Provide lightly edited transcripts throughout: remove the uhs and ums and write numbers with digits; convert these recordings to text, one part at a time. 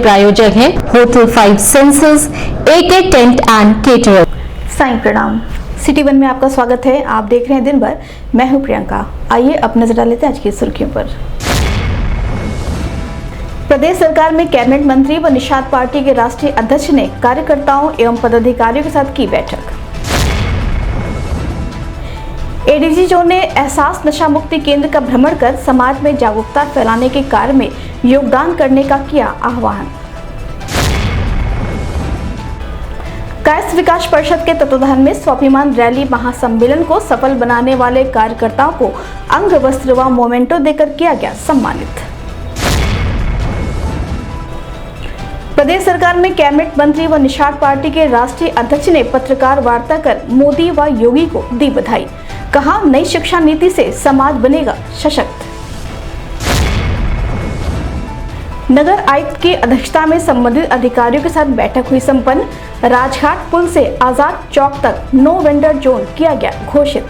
प्रायोजक हैं hotel 5 senses, AK tent and caterer. Sai प्रणाम। सिटी वन में आपका स्वागत है। आप देख रहे हैं दिन भर। मैं हूं प्रियंका। आइए अब नजर डाल लेते हैं आज की सुर्खियों पर। प्रदेश सरकार में कैबिनेट मंत्री व निषाद पार्टी के राष्ट्रीय अध्यक्ष ने कार्यकर्ताओं एवं पदाधिकारियों के साथ की बैठक। एडीजी जोन ने एहसास नशा मुक्ति केंद्र का भ्रमण कर समाज में जागरूकता फैलाने के कार्य में योगदान करने का किया आह्वान। कायस्थ विकास परिषद के तत्वाधान में स्वाभिमान रैली महासम्मेलन को सफल बनाने वाले कार्यकर्ताओं को अंग वस्त्र व मोमेंटो देकर किया गया सम्मानित। प्रदेश सरकार में कैबिनेट मंत्री व निषाद पार्टी के राष्ट्रीय अध्यक्ष ने पत्रकार वार्ता कर मोदी व योगी को दी बधाई। कहा, नई शिक्षा नीति से समाज बनेगा सशक्त। नगर आयुक्त की अध्यक्षता में संबंधित अधिकारियों के साथ बैठक हुई संपन्न। राजघाट पुल से आजाद चौक तक नो वेंडर जोन किया गया घोषित।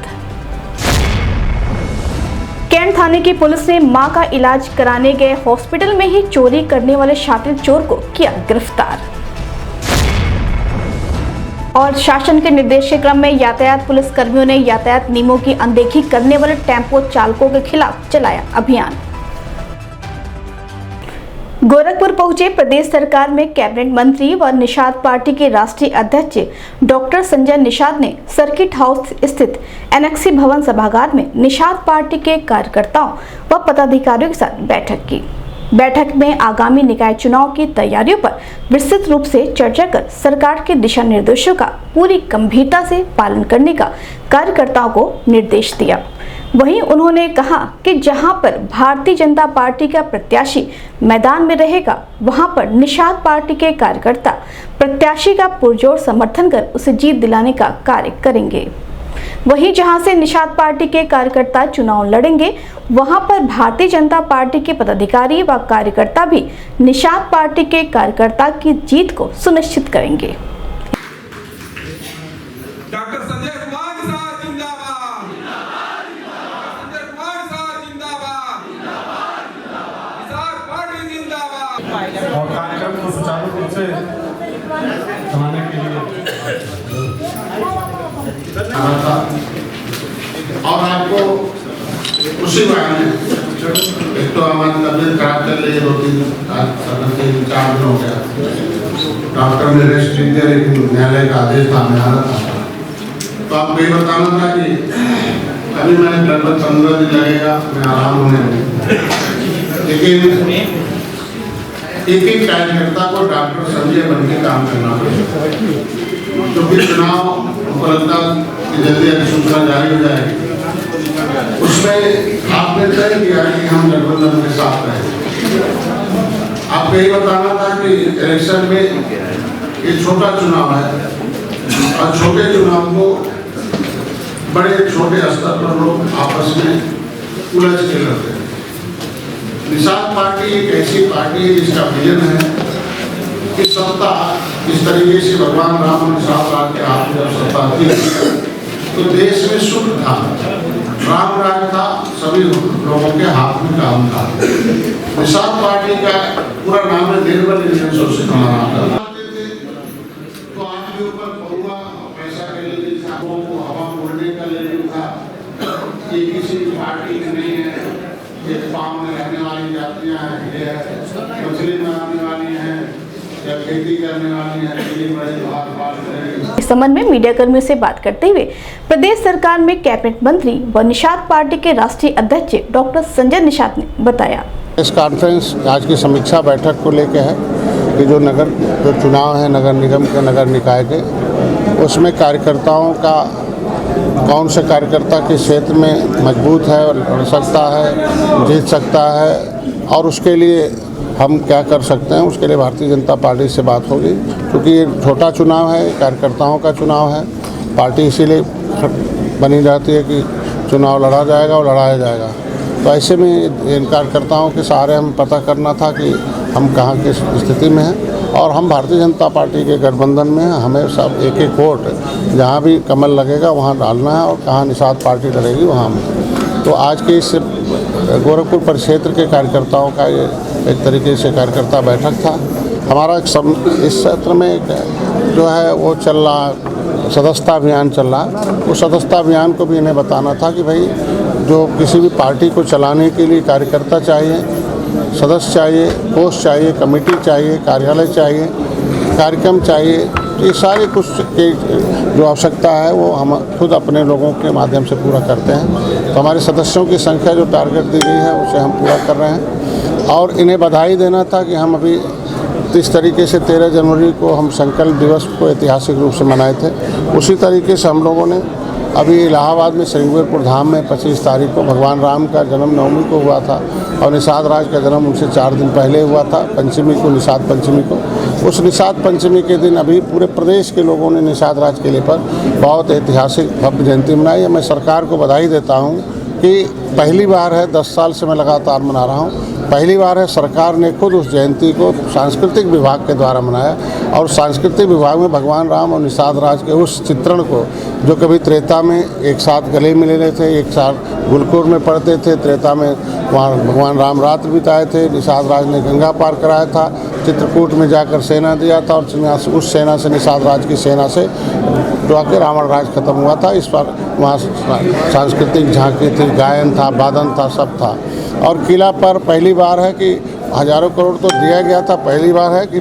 कैंट थाने की पुलिस ने मां का इलाज कराने गए हॉस्पिटल में ही चोरी करने वाले शातिर चोर को किया गिरफ्तार। और शासन के निर्देश के क्रम में यातायात पुलिस कर्मियों ने यातायात नियमों की अनदेखी करने वाले टेम्पो चालकों के खिलाफ चलाया अभियान। गोरखपुर पहुंचे प्रदेश सरकार में कैबिनेट मंत्री व निषाद पार्टी के राष्ट्रीय अध्यक्ष डॉक्टर संजय निषाद ने सर्किट हाउस स्थित एनेक्सी भवन सभागार में निषाद पार्टी के कार्यकर्ताओं व पदाधिकारियों के साथ बैठक की। बैठक में आगामी निकाय चुनाव की तैयारियों पर विस्तृत रूप से चर्चा कर सरकार के दिशा निर्देशों का पूरी गंभीरता से पालन करने का कार्यकर्ताओं को निर्देश दिया। वहीं उन्होंने कहा कि जहां पर भारतीय जनता पार्टी का प्रत्याशी मैदान में रहेगा, वहां पर निषाद पार्टी के कार्यकर्ता प्रत्याशी का पुरजोर समर्थन कर उसे जीत दिलाने का कार्य करेंगे। वहीं जहां से निषाद पार्टी के कार्यकर्ता चुनाव लड़ेंगे, वहां पर भारतीय जनता पार्टी के पदाधिकारी व कार्यकर्ता भी निषाद पार्टी के कार्यकर्ता की जीत को सुनिश्चित करेंगे। और कार्यक्रम को सुचारू रूप से चलाने के लिए और आपको खुशी में एक तो हमारी तबीयत खराब चल रही है, 2-3-4 दिन हो गया। डॉक्टर ने रेस्ट दी थी, लेकिन न्यायालय का आदेश था, मैं आ रहा था। तो आपको ये बताना था कि अभी मैंने लगभग 15 दिन लगेगा मैं आराम होने में, लेकिन एक कार्यकर्ता को डॉक्टर संजय बन के काम करना पड़ेगा, क्योंकि चुनाव उपलब्धता की जल्दी अधिसूचना जारी हो जाएगी। उसमें आपने तय किया कि हम गठबंधन के साथ रहेंगे। आपको यही बताना था कि इलेक्शन में ये छोटा चुनाव है और छोटे चुनाव को बड़े छोटे स्तर पर लोग आपस में उलझ के लड़ते हैं। निषाद पार्टी एक ऐसी पार्टी है जिसका विजन है कि सत्ता इस तरीके से भगवान राम और निषाद के हाथ में जब सत्ता थी तो देश में सुख था, राम राज था, सभी लोगों के हाथ में काम था। निषाद पार्टी का पूरा नाम है निर्मल इंडियन सोशल तो आपके ऊपर बहुआ पैसा के लिए को हवा उड़ने का ले था। ये किसी पार्टी में नहीं है, ये पाँव में रहने वाली जातियाँ हैं, ये मछली बनाने वाली हैं या खेती करने वाली हैं, इस संबंध में मीडिया कर्मियों से बात करते हुए प्रदेश सरकार में कैबिनेट मंत्री व निषाद पार्टी के राष्ट्रीय अध्यक्ष डॉक्टर संजय निषाद ने बताया। इस कॉन्फ्रेंस आज की समीक्षा बैठक को लेकर है कि जो चुनाव है नगर निगम के, नगर निकाय के, उसमें कार्यकर्ताओं का कौन से कार्यकर्ता किस क्षेत्र में मजबूत है और लड़ सकता है, जीत सकता है, और उसके लिए हम क्या कर सकते हैं, उसके लिए भारतीय जनता पार्टी से बात होगी। क्योंकि ये छोटा चुनाव है, कार्यकर्ताओं का चुनाव है। पार्टी इसीलिए बनी रहती है कि चुनाव लड़ा जाएगा और लड़ाया जाएगा। तो ऐसे में इन कार्यकर्ताओं के सहारे हम पता करना था कि हम कहाँ की स्थिति में हैं, और हम भारतीय जनता पार्टी के गठबंधन में हैं। हमें सब एक एक वोट जहाँ भी कमल लगेगा वहाँ डालना है, और कहाँ निषाद पार्टी लड़ेगी वहाँ में। तो आज के इस गोरखपुर परिक्षेत्र के कार्यकर्ताओं का ये एक तरीके से कार्यकर्ता बैठक था। हमारा इस क्षेत्र में जो है वो चल रहा सदस्यता अभियान चल रहा। उस सदस्यता अभियान को भी इन्हें बताना था कि भाई जो किसी भी पार्टी को चलाने के लिए कार्यकर्ता चाहिए, सदस्य चाहिए, पोस्ट चाहिए, कमेटी चाहिए, कार्यालय चाहिए, कार्यक्रम चाहिए, ये सारे कुछ की जो आवश्यकता है वो हम खुद अपने लोगों के माध्यम से पूरा करते हैं। तो हमारे सदस्यों की संख्या जो टारगेट दी गई है उसे हम पूरा कर रहे हैं। और इन्हें बधाई देना था कि हम अभी इस तरीके से 13 जनवरी को हम संकल्प दिवस को ऐतिहासिक रूप से मनाए थे, उसी तरीके से हम लोगों ने अभी इलाहाबाद में श्रृंगेरपुर धाम में 25 तारीख को भगवान राम का जन्म नवमी को हुआ था और निषाद राज का जन्म उनसे 4 दिन पहले हुआ था, पंचमी को, निषाद पंचमी को। उस निषाद पंचमी के दिन अभी पूरे प्रदेश के लोगों ने निषाद राज किले पर बहुत ऐतिहासिक भव्य जयंती मनाई। मैं सरकार को बधाई देता हूँ कि पहली बार है, 10 साल से मैं लगातार मना रहा हूँ, पहली बार है सरकार ने खुद उस जयंती को सांस्कृतिक विभाग के द्वारा मनाया और सांस्कृतिक विभाग में भगवान राम और निषाद राज के उस चित्रण को जो कभी त्रेता में एक साथ गले मिले थे, एक साथ गुलकुर में पढ़ते थे, त्रेता में वहाँ भगवान राम रात्र बिताए थे, निषाद राज ने गंगा पार कराया था, चित्रकूट में जाकर सेना दिया था और उस सेना से निषाद राज की सेना से जो आके रावण राज खत्म हुआ था। इस बार वहाँ सांस्कृतिक झांकी थी, गायन था, वादन था, सब था। और किला पर पहली बार है कि हज़ारों करोड़ तो दिया गया था, पहली बार है कि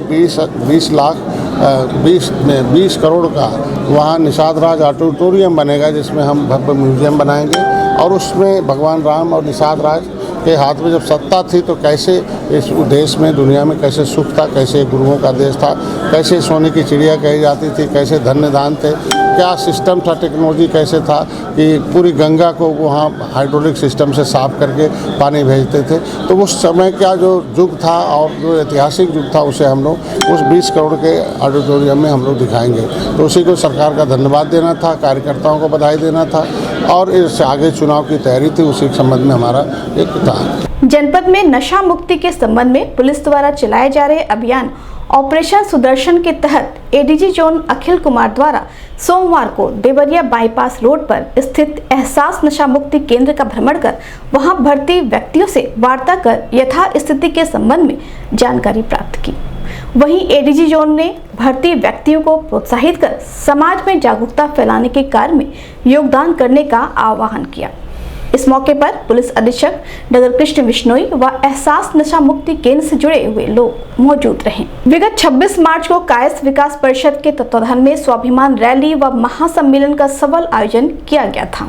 20 करोड़ का वहाँ निषाद राज ऑडिटोरियम बनेगा जिसमें हम भव्य म्यूजियम बनाएंगे। और उसमें भगवान राम और निषाद राज के हाथ में जब सत्ता थी तो कैसे इस देश में, दुनिया में कैसे सुख था, कैसे गुरुओं का देश था, कैसे सोने की चिड़िया कही जाती थी, कैसे धन्य दान थे, क्या सिस्टम था, टेक्नोलॉजी कैसे था कि पूरी गंगा को वहाँ हाइड्रोलिक सिस्टम से साफ करके पानी भेजते थे। तो उस समय का जो युग था और जो ऐतिहासिक युग था उसे हम लोग उस 20 करोड़ के ऑडिटोरियम में हम लोग दिखाएंगे। तो उसी को सरकार का धन्यवाद देना था, कार्यकर्ताओं को बधाई देना था और इससे आगे चुनाव की तैयारी थी, उसी के संबंध में हमारा एक था। जनपद में नशा मुक्ति के संबंध में पुलिस द्वारा चलाए जा रहे अभियान ऑपरेशन सुदर्शन के तहत एडीजी जोन अखिल कुमार द्वारा सोमवार को देवरिया बाईपास रोड पर स्थित एहसास नशा मुक्ति केंद्र का भ्रमण कर वहां भर्ती व्यक्तियों से वार्ता कर यथास्थिति के संबंध में जानकारी प्राप्त की। वहीं एडीजी जोन ने भर्ती व्यक्तियों को प्रोत्साहित कर समाज में जागरूकता फैलाने के कार्य में योगदान करने का आह्वान किया। इस मौके पर पुलिस अधीक्षक नगर कृष्ण बिश्नोई व एहसास नशा मुक्ति केंद्र से जुड़े हुए लोग मौजूद रहे। विगत 26 मार्च को कायस्थ विकास परिषद के तत्वाधान में स्वाभिमान रैली व महासम्मेलन का सफल आयोजन किया गया था।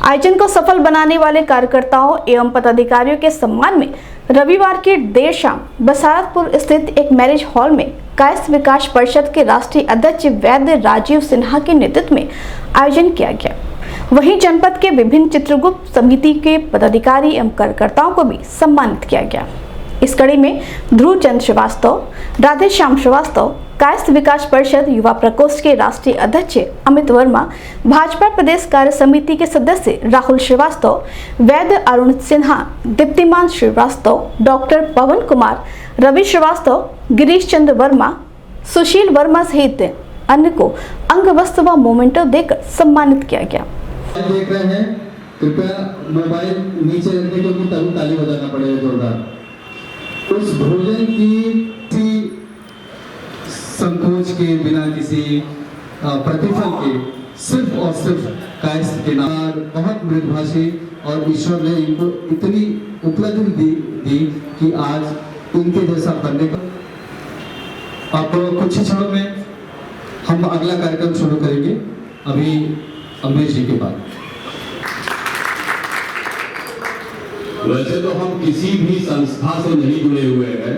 आयोजन को सफल बनाने वाले कार्यकर्ताओं एवं पदाधिकारियों के सम्मान में रविवार की देर शाम बसारतपुर स्थित एक मैरिज हॉल में कायस्थ विकास परिषद के राष्ट्रीय अध्यक्ष वैद्य राजीव सिन्हा के नेतृत्व में आयोजन किया गया। वहीं जनपद के विभिन्न चित्रगुप्त समिति के पदाधिकारी एवं कार्यकर्ताओं को भी सम्मानित किया गया। इस कड़ी में ध्रुव चंद्र श्रीवास्तव, राधे श्याम श्रीवास्तव, कायस्थ विकास परिषद युवा प्रकोष्ठ के राष्ट्रीय अध्यक्ष अमित वर्मा, भाजपा प्रदेश कार्य समिति के सदस्य राहुल श्रीवास्तव, वैद्य अरुण सिन्हा, दीप्तिमान श्रीवास्तव, डॉक्टर पवन कुमार, रवि श्रीवास्तव, गिरीश चंद्र वर्मा, सुशील वर्मा सहित अन्य को अंग वस्त्र व मोमेंटो देकर सम्मानित किया गया। देख रहे हैं, कृपया मोबाइल नीचे रखने को भी तभी ताली बजाना पड़ेगा जोरदार। उस भोजन की संकोच के बिना किसी प्रतिफल के सिर्फ और सिर्फ कायस्थ के नाम बहुत मृदभाषी और ईश्वर ने इनको इतनी उपलब्धि दी कि आज इनके जैसा बनने का। अब कुछ ही क्षणों में हम अगला कार्यक्रम शुरू करेंगे, अभी अमरीश जी के बाद। वैसे तो हम किसी भी संस्था से नहीं जुड़े हुए हैं।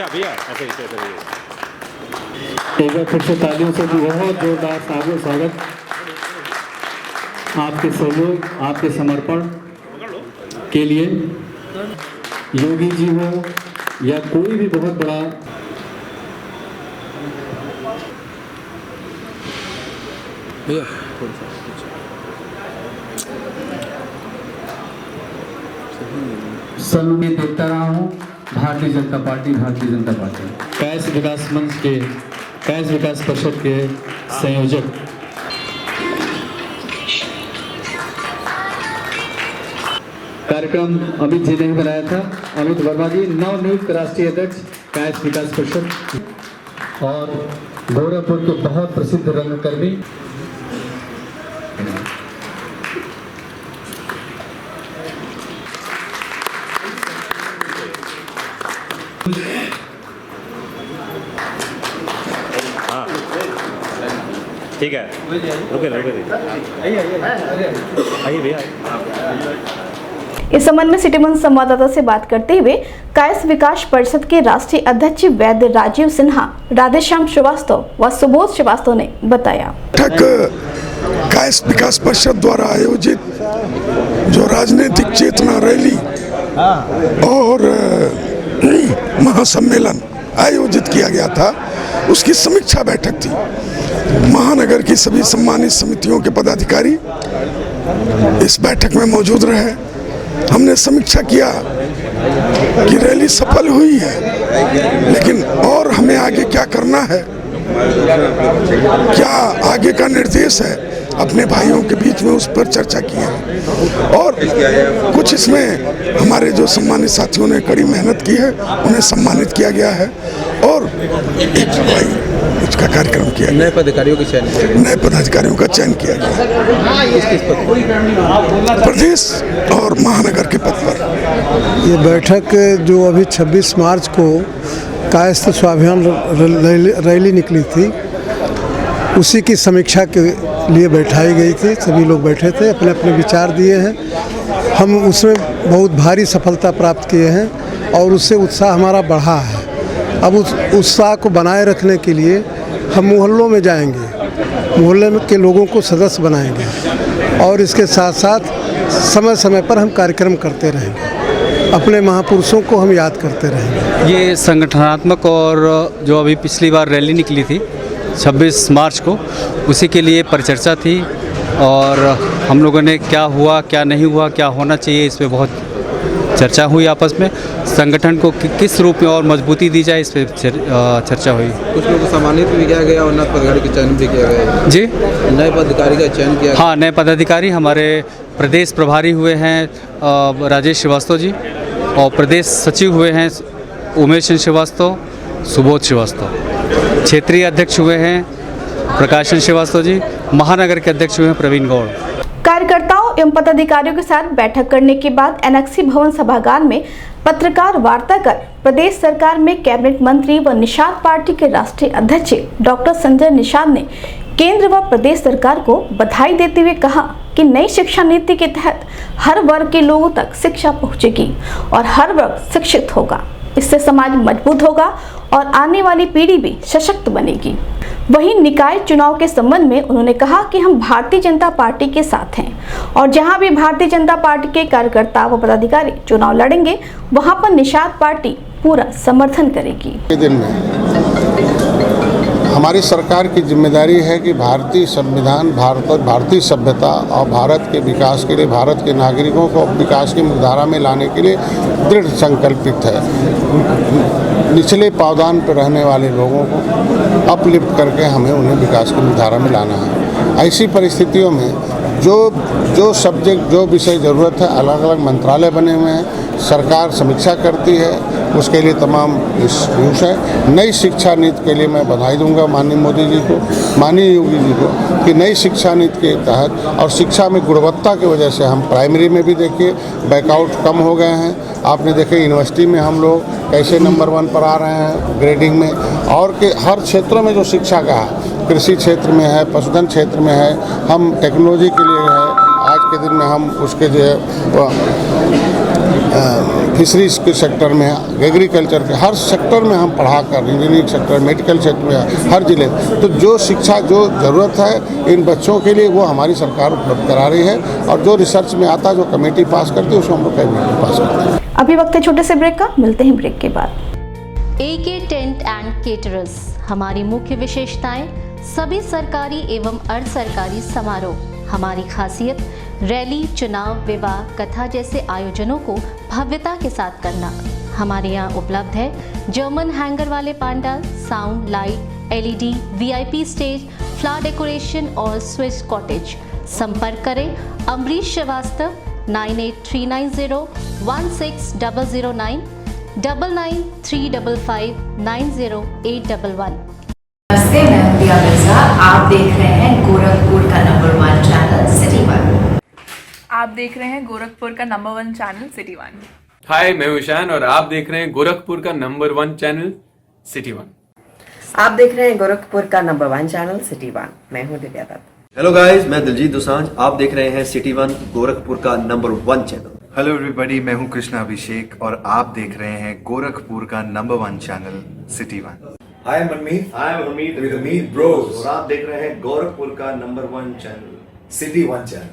भैया ऐसे एक बार फिर से तालियों से बहुत जोरदार स्वागत। आपके सहयोग, आपके समर्पण के लिए योगी जी हो या कोई भी बहुत बड़ा सलूनी देखता रहा हूँ। भारतीय जनता पार्टी कायस्थ विकास मंच के कायस्थ विकास परिषद के संयोजक कार्यक्रम अमित जी ने ही बनाया था। अमित वर्मा जी नवनियुक्त राष्ट्रीय अध्यक्ष कायस्थ विकास परिषद और गोरखपुर के बहुत प्रसिद्ध रंगकर्मी ठीक है, रुके आइए भैया। इस संबंध में सिटी मंच संवाददाता से बात करते हुए कायस्थ विकास परिषद के राष्ट्रीय अध्यक्ष वैद्य राजीव सिन्हा, राधेश्याम श्रीवास्तव व सुबोध श्रीवास्तव ने बताया। कायस्थ विकास परिषद द्वारा आयोजित जो राजनीतिक चेतना रैली और महासम्मेलन आयोजित किया गया था, उसकी समीक्षा बैठक थी। महानगर की सभी सम्मानित समितियों के पदाधिकारी इस बैठक में मौजूद रहे। हमने समीक्षा किया कि रैली सफल हुई है, लेकिन और हमें आगे क्या करना है, क्या आगे का निर्देश है, अपने भाइयों के बीच में उस पर चर्चा की है। और कुछ इसमें हमारे जो सम्मानित साथियों ने कड़ी मेहनत की है, उन्हें सम्मानित किया गया है और इसका कार्यक्रम किया गया। नए पदाधिकारियों का चयन किया गया। नए पदाधिकारियों का चयन किया गया प्रदेश और महानगर के पद पर। ये बैठक जो अभी 26 मार्च को कायस्थ स्वाभिमान रैली निकली थी, उसी की समीक्षा के लिए बैठाई गई थी। सभी लोग बैठे थे, अपने अपने विचार दिए हैं। हम उसमें बहुत भारी सफलता प्राप्त किए हैं और उससे उत्साह हमारा बढ़ा है। अब उस उत्साह को बनाए रखने के लिए हम मोहल्लों में जाएंगे, मोहल्ले में के लोगों को सदस्य बनाएंगे और इसके साथ साथ समय समय पर हम कार्यक्रम करते रहेंगे। अपने महापुरुषों को हम याद करते रहेंगे। ये संगठनात्मक और जो अभी पिछली बार रैली निकली थी 26 मार्च को, उसी के लिए परिचर्चा थी और हम लोगों ने क्या हुआ, क्या नहीं हुआ, क्या होना चाहिए, इस पर बहुत चर्चा हुई आपस में। संगठन को किस रूप में और मजबूती दी जाए, इस पर चर्चा हुई। कुछ लोगों को सम्मानित भी किया गया और नए पदाधिकारी का चयन भी किया गया। जी, नए पदाधिकारी का चयन किया। हाँ, नए पदाधिकारी हमारे प्रदेश प्रभारी हुए हैं राजेश श्रीवास्तव जी और प्रदेश सचिव हुए हैं उमेश श्रीवास्तव, सुबोध श्रीवास्तव। क्षेत्रीय अध्यक्ष हुए हैं प्रकाशन श्रीवास्तव जी। महानगर के अध्यक्ष हुए हैं प्रवीण गौड़। कार्यकर्ताओं एवं पदाधिकारियों के साथ बैठक करने के बाद एनेक्सी भवन सभागार में पत्रकार वार्ता कर प्रदेश सरकार में कैबिनेट मंत्री व निषाद पार्टी के राष्ट्रीय अध्यक्ष डॉक्टर संजय निषाद ने केंद्र व प्रदेश सरकार को बधाई देते हुए कहा कि नई शिक्षा नीति के तहत हर वर्ग के लोगों तक शिक्षा पहुंचेगी और हर वर्ग शिक्षित होगा। इससे समाज मजबूत होगा और आने वाली पीढ़ी भी सशक्त बनेगी। वहीं निकाय चुनाव के संबंध में उन्होंने कहा कि हम भारतीय जनता पार्टी के साथ हैं और जहां भी भारतीय जनता पार्टी के कार्यकर्ता व पदाधिकारी चुनाव लड़ेंगे, वहां पर निषाद पार्टी पूरा समर्थन करेगी। दिन में हमारी सरकार की जिम्मेदारी है कि भारतीय संविधान, भारतीय सभ्यता और भारत के विकास के लिए, भारत के नागरिकों को विकास की मुख्यधारा में लाने के लिए दृढ़ संकल्पित है। निचले पावदान पर रहने वाले लोगों को अपलिफ्ट करके हमें उन्हें विकास की मुख्यधारा में लाना है। ऐसी परिस्थितियों में जो सब्जेक्ट, जो विषय ज़रूरत है, अलग अलग मंत्रालय बने हुए हैं, सरकार समीक्षा करती है, उसके लिए तमाम इश्यूज है। नई शिक्षा नीति के लिए मैं बधाई दूंगा माननीय मोदी जी को, माननीय योगी जी को, कि नई शिक्षा नीति के तहत और शिक्षा में गुणवत्ता की वजह से हम प्राइमरी में भी देखिए बैकआउट कम हो गए हैं। आपने देखे यूनिवर्सिटी में हम लोग कैसे नंबर 1 पर आ रहे हैं ग्रेडिंग में, और के हर क्षेत्रों में जो शिक्षा का है, कृषि क्षेत्र में है, पशुधन क्षेत्र में है, हम टेक्नोलॉजी के लिए है, आज के दिन में हम उसके जो फिशरीज के सेक्टर में, एग्रीकल्चर के हर सेक्टर में हम पढ़ा कर, इंजीनियरिंग सेक्टर, मेडिकल क्षेत्र में, हर जिले, तो जो शिक्षा जो ज़रूरत है इन बच्चों के लिए वो हमारी सरकार उपलब्ध करा रही है। और जो रिसर्च में आता, जो कमेटी पास करती है, उसको हम लोग कैबिनेट में पास करते हैं। अभी वक्त है छोटे से ब्रेक का, मिलते हैं ब्रेक के बाद। AK टेंट एंड केटरर्स, हमारी मुख्य विशेषताएं सभी सरकारी एवं अर्ध सरकारी समारोह। हमारी खासियत रैली, चुनाव, विवाह, कथा जैसे आयोजनों को भव्यता के साथ करना। हमारे यहाँ उपलब्ध है जर्मन हैंगर वाले pandal, sound, light, LED, VIP stage, flower decoration और स्विस कॉटेज। संपर्क करें अमरीश श्रीवास्तव 9839016009 9935590811। नमस्ते, मैं हूं दिया मिर्जा। आप देख रहे हैं गोरखपुर का नंबर 1 चैनल सिटी 1। आप देख रहे हैं गोरखपुर का नंबर 1 चैनल सिटी 1। हाय, मैं हूं ईशान और आप देख रहे हैं गोरखपुर का नंबर 1 चैनल सिटी 1। आप देख रहे हैं गोरखपुर का नंबर 1 चैनल सिटी 1। मैं हूं दिव्या दत्त। हेलो गाइस, मैं दिलजीत दोसांझ। आप देख रहे हैं सिटी 1 गोरखपुर का नंबर 1 चैनल। हेलो एवरीबॉडी, मैं हूं कृष्णा अभिषेक और आप देख रहे हैं गोरखपुर का number 1 channel City 1। Hi Manmeet, I am Amit with Amit bros और आप देख रहे हैं गोरखपुर का number 1 channel City 1 channel.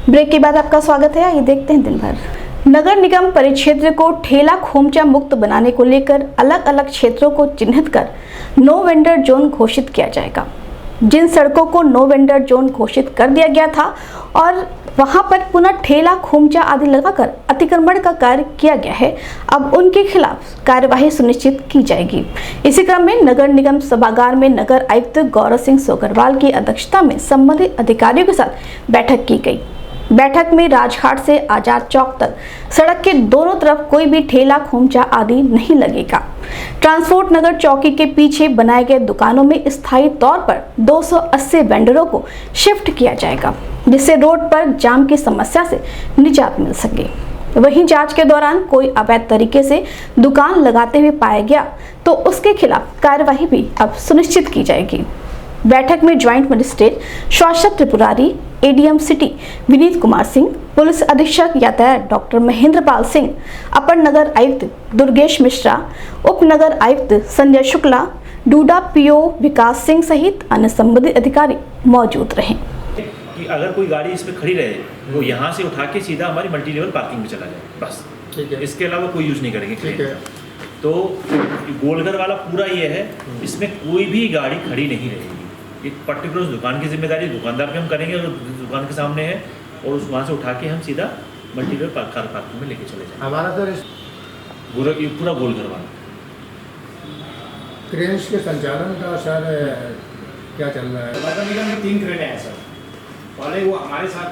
Break के बाद आपका स्वागत है। आइए देखते हैं दिन भर। नगर निगम परिक्षेत्र को ठेला खोमचा मुक्त बनाने को लेकर अलग अलग क्षेत्रों को चिन्हित कर नो वेंडर जोन घोषित किया जाएगा। जिन सड़कों को नो वेंडर जोन घोषित कर दिया गया था और वहां पर पुनः ठेला खोमचा आदि लगाकर अतिक्रमण का कार्य किया गया है, अब उनके खिलाफ कार्यवाही सुनिश्चित की जाएगी। इसी क्रम में नगर निगम सभागार में नगर आयुक्त गौरव सिंह सोगरवाल की अध्यक्षता में संबंधित अधिकारियों के साथ बैठक की गई। बैठक में राजघाट से आजाद चौक तक सड़क के दोनों तरफ कोई भी ठेला खोमचा आदि नहीं लगेगा। ट्रांसपोर्ट नगर चौकी के पीछे बनाए गए दुकानों में स्थायी तौर पर 280 वेंडरों को शिफ्ट किया जाएगा, जिससे रोड पर जाम की समस्या से निजात मिल सके। वहीं जांच के दौरान कोई अवैध तरीके से दुकान लगाते हुए पाया गया तो उसके खिलाफ कार्यवाही भी अब सुनिश्चित की जाएगी। बैठक में ज्वाइंट मजिस्ट्रेट शाश्वत Tripurari, ADM city Vineet Kumar Singh, police अधीक्षक यातायात डॉक्टर महेंद्र पाल सिंह, अपर नगर आयुक्त दुर्गेश मिश्रा, उप नगर आयुक्त संजय शुक्ला, डूडा पीओ विकास सिंह सहित अन्य संबंधित अधिकारी मौजूद रहे। कि अगर कोई गाड़ी इसमें खड़ी रहे वो यहाँ से उठा के सीधा हमारी मल्टी लेवल पार्किंग में चला जाए, बस। ठीक है, इसके अलावा कोई यूज नहीं करेंगे। ठीक है, तो गोलघर वाला पूरा ये है, इसमें कोई भी गाड़ी खड़ी नहीं रहेगी। एक पर्टिकुलर दुकान की जिम्मेदारी दुकानदार पे हम करेंगे, और दुकान के सामने है और उस वहाँ से उठा के हम सीधा मल्टी लेवल कार पार्किंग में लेके चले जाएंगे। हमारा सर पूरा गोलघर वाला क्रेन्स के संचालन का सर क्या चल रहा है? नगर निगम की 3 क्रेनें हैं सर। पहले वो हमारे साथ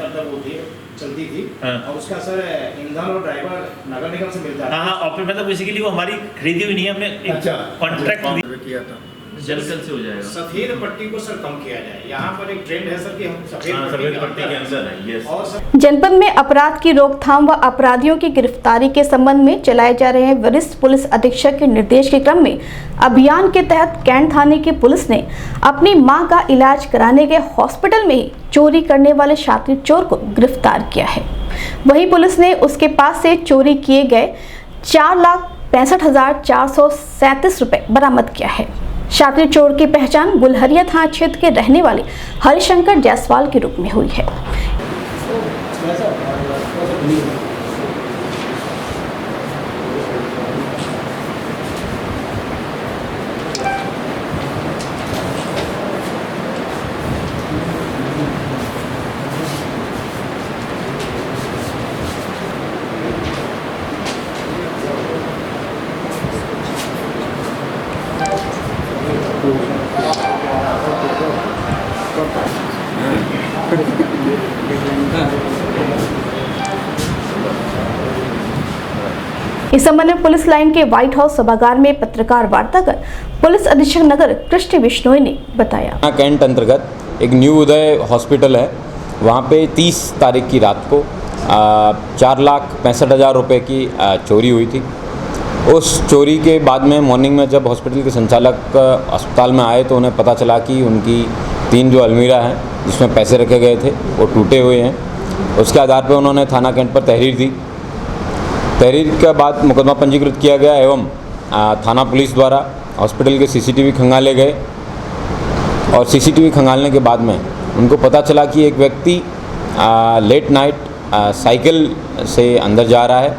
मतलब वो थी चलती थी। और उसका सर ईंधन और ड्राइवर नगर निगम से मिलता है। हाँ, और फिर मतलब बेसिकली वो हमारी खरीदी हुई नहीं है, हमने कॉन्ट्रैक्ट किया था। जल्द से हो जाएगा। सफेद पट्टी को सर कम किया जाए। यहाँ पर एक ट्रेंड है सर कि हम सफेद पट्टी के अंदर है। और जनपद में अपराध की रोकथाम व अपराधियों की गिरफ्तारी के संबंध में चलाए जा रहे वरिष्ठ पुलिस अधीक्षक के निर्देश के क्रम में अभियान के तहत कैंट थाने की पुलिस ने अपनी मां का इलाज कराने के हॉस्पिटल में ही चोरी करने वाले शातिर चोर को गिरफ्तार किया है। वहीं पुलिस ने उसके पास से चोरी किए गए 4,65,437 रुपए बरामद किया है। शातिर चोर की पहचान गुलहरिया थाना क्षेत्र के रहने वाले हरिशंकर जायसवाल के रूप में हुई है। इस संबंध में पुलिस लाइन के व्हाइट हाउस सभागार में पत्रकार वार्ता कर पुलिस अधीक्षक नगर कृष्ण बिश्नोई ने बताया। कैंट अंतर्गत एक न्यू उदय हॉस्पिटल है, वहाँ पे 30 तारीख की रात को 4,65,000 रुपये की चोरी हुई थी। उस चोरी के बाद में मॉर्निंग में जब हॉस्पिटल के संचालक अस्पताल में आए तो उन्हें पता चला कि उनकी 3 जो अलमीरा हैं जिसमें पैसे रखे गए थे वो टूटे हुए हैं। उसके आधार पर उन्होंने थाना कैंट पर तहरीर दी। तहरीर के बाद मुकदमा पंजीकृत किया गया एवं थाना पुलिस द्वारा हॉस्पिटल के CCTV खंगाले गए और CCTV खंगालने के बाद में उनको पता चला कि एक व्यक्ति लेट नाइट साइकिल से अंदर जा रहा है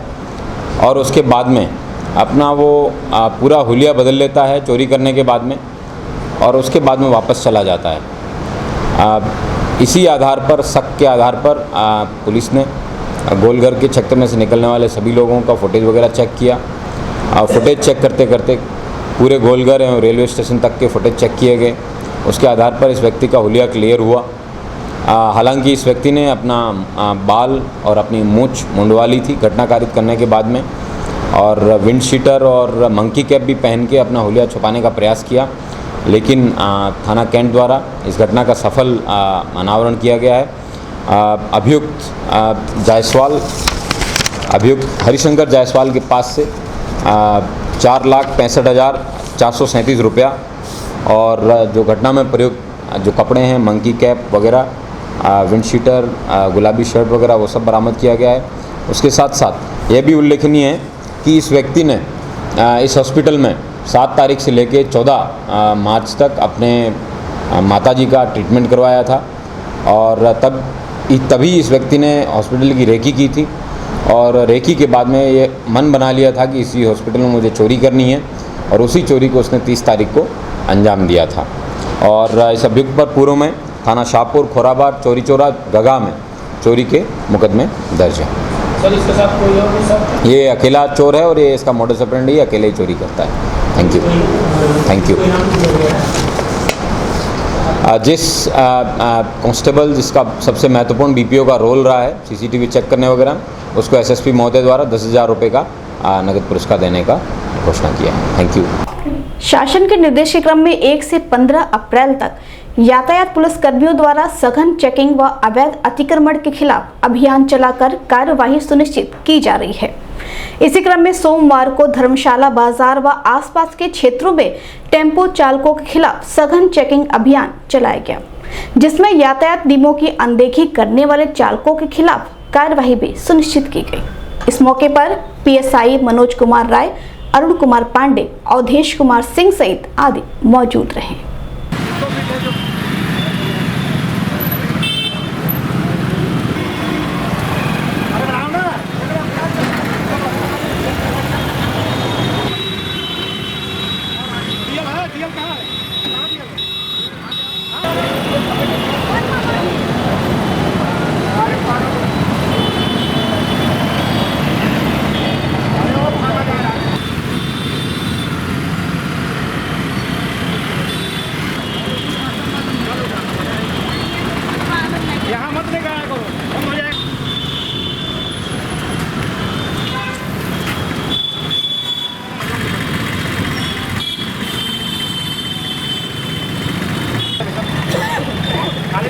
और उसके बाद में अपना वो पूरा हुलिया बदल लेता है चोरी करने के बाद में और उसके बाद में वापस चला जाता है। इसी आधार पर शक के आधार पर पुलिस ने गोलघर के क्षेत्र में से निकलने वाले सभी लोगों का फुटेज वगैरह चेक किया और फुटेज चेक करते करते पूरे गोलघर एवं रेलवे स्टेशन तक के फुटेज चेक किए गए। उसके आधार पर इस व्यक्ति का हुलिया क्लियर हुआ। हालांकि इस व्यक्ति ने अपना बाल और अपनी मूंछ मुंडवा ली थी घटना कारित करने के बाद में और विंड शीटर और मंकी कैप भी पहन के अपना हुलिया छुपाने का प्रयास किया, लेकिन थाना कैंट द्वारा इस घटना का सफल अनावरण किया गया है। अभियुक्त हरिशंकर जायसवाल के पास से 4,65,437 रुपया और जो घटना में प्रयुक्त जो कपड़े हैं मंकी कैप वगैरह, विंड शीटर, गुलाबी शर्ट वगैरह वो सब बरामद किया गया है। उसके साथ साथ यह भी उल्लेखनीय है कि इस व्यक्ति ने इस हॉस्पिटल में 7 तारीख से लेकर 14 मार्च तक अपने माताजी का ट्रीटमेंट करवाया था और तभी इस व्यक्ति ने हॉस्पिटल की रेकी की थी और रेकी के बाद में ये मन बना लिया था कि इसी हॉस्पिटल में मुझे चोरी करनी है और उसी चोरी को उसने 30 तारीख को अंजाम दिया था। और इस अभियुक्त पर पूर्व में थाना शाहपुर, खोराबाद, चोरी चौरा, गगा में चोरी के मुकदमे दर्ज हैं। सर इसके साथ कोई और भी सर? ये अकेला चोर है और ये इसका मोडस ऑपरेंडी अकेले ही चोरी करता है। Thank you. जिस कांस्टेबल जिसका सबसे महत्वपूर्ण BPO का रोल रहा है CCTV चेक करने वगैरह, उसको SSP महोदय द्वारा 10,000 रुपये का नगद पुरस्कार देने का घोषणा किया है। Thank you. शासन के निर्देश के क्रम में 1 से 15 अप्रैल तक यातायात पुलिस कर्मियों द्वारा सघन चेकिंग व अवैध अतिक्रमण के खिलाफ अभियान चलाकर कार्यवाही सुनिश्चित की जा रही है। इसी क्रम में सोमवार को धर्मशाला बाजार व आसपास के क्षेत्रों में टेम्पो चालकों के खिलाफ सघन चेकिंग अभियान चलाया गया, जिसमें यातायात नियमों की अनदेखी करने वाले चालकों के खिलाफ कार्यवाही भी सुनिश्चित की गई। इस मौके पर PSI मनोज कुमार राय, अरुण कुमार पांडे, अवधेश कुमार सिंह सहित आदि मौजूद रहे।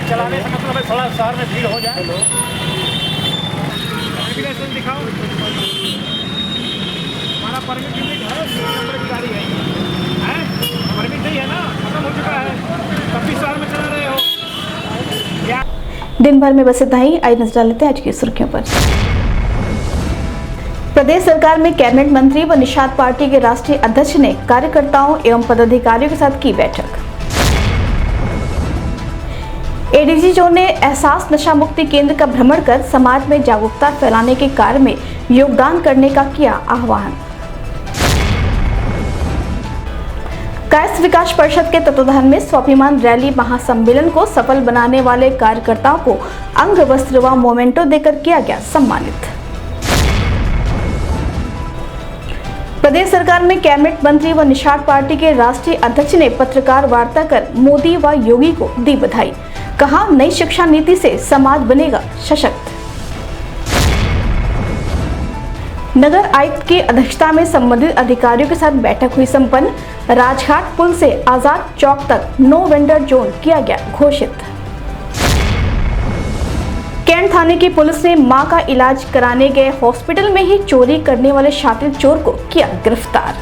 चलाने से मतलब है थोड़ा शहर में भीड़ हो जाए। एप्लीकेशन दिखाओ, हमारा परमिट लिमिट है, 6 नंबर की गाड़ी है, परमिट नहीं है ना, खत्म हो चुका है, तब भी शहर में चला रहे हो। दिन भर में बस इतना ही। आइए नजर डालते हैं आज की सुर्खियों पर। प्रदेश सरकार में कैबिनेट मंत्री व निषाद पार्टी के राष्ट्रीय अध्यक्ष ने कार्यकर्ताओं एवं पदाधिकारियों के साथ की बैठक। ADG जोन ने एहसास नशा मुक्ति केंद्र का भ्रमण कर समाज में जागरूकता फैलाने के कार्य में योगदान करने का किया आह्वान। कायस्थ विकास परिषद के तत्वाधान में स्वाभिमान रैली महासम्मेलन को सफल बनाने वाले कार्यकर्ताओं को अंग वस्त्र व मोमेंटो देकर किया गया सम्मानित। प्रदेश सरकार में कैबिनेट मंत्री व निषाद पार्टी के राष्ट्रीय अध्यक्ष ने पत्रकार वार्ता कर मोदी व योगी को दी बधाई। कहा, नई शिक्षा नीति से समाज बनेगा सशक्त। नगर आयुक्त की अध्यक्षता में संबंधित अधिकारियों के साथ बैठक हुई संपन्न। राजघाट पुल से आजाद चौक तक नो वेंडर जोन किया गया घोषित। कैंट थाने की पुलिस ने मां का इलाज कराने गए हॉस्पिटल में ही चोरी करने वाले शातिर चोर को किया गिरफ्तार।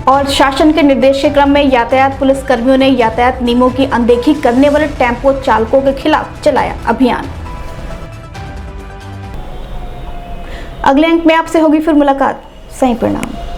और शासन के निर्देश के क्रम में यातायात पुलिस कर्मियों ने यातायात नियमों की अनदेखी करने वाले टेम्पो चालकों के खिलाफ चलाया अभियान। अगले अंक में आपसे होगी फिर मुलाकात। सही परिणाम।